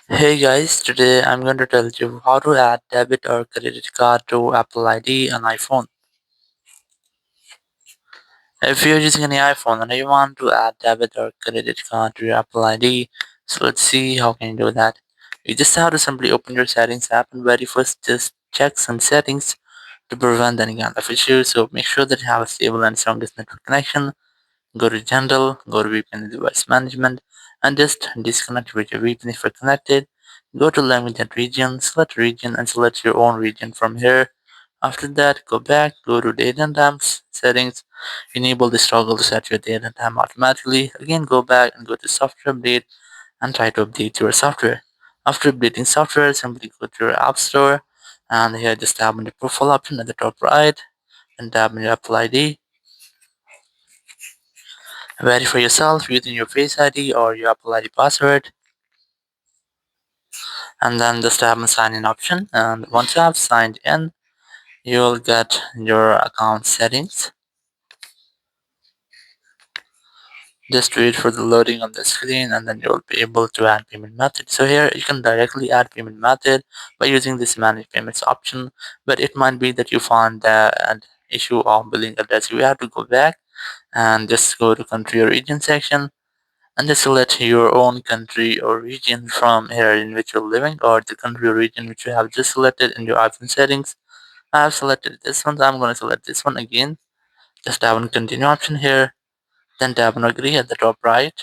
Hey guys, today I'm going to tell you how to add debit or credit card to Apple ID on iPhone. If you're using any iPhone and you want to add debit or credit card to your Apple ID, so let's see how can you do that. You just have to simply open your settings app and very first just check some settings to prevent any kind of issues. So make sure that you have a stable and strongest network connection. Go to General, go to VPN and Device Management, and just disconnect with your VPN if you're connected. Go to Language and Region, select region, and select your own region from here. After that, go back, go to Date and Time settings, enable this toggle to set your date and time automatically. Again, go back and go to Software Update and try to update your software. After updating software, simply go to your App Store, and here just tap on the profile option at the top right, and tap on your Apple ID. Verify yourself using your Face ID or your Apple ID password, and then just tap on sign in option. And once you have signed in, you'll get your account settings. Just wait for the loading on the screen, and then you'll be able to add payment method. So here you can directly add payment method by using this manage payments option, but it might be that you find an issue of billing address. You have to go back and just go to country or region section, and just select your own country or region from here in which you're living, or the country or region which you have just selected in your iPhone settings. I have selected this one, so I'm going to select this one again. Just tap on continue option here, then tap on agree at the top right.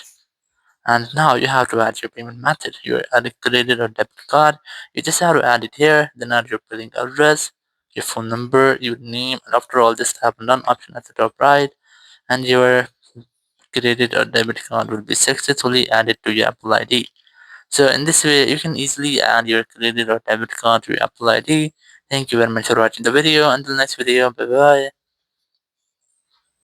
And now you have to add your payment method. You add a credit or debit card. You just have to add it here, then add your billing address, your phone number, your name, and after all, just tap on done option at the top right, and your credit or debit card will be successfully added to your Apple ID. So in this way, you can easily add your credit or debit card to your Apple ID. Thank you very much for watching the video. Until next video, bye bye.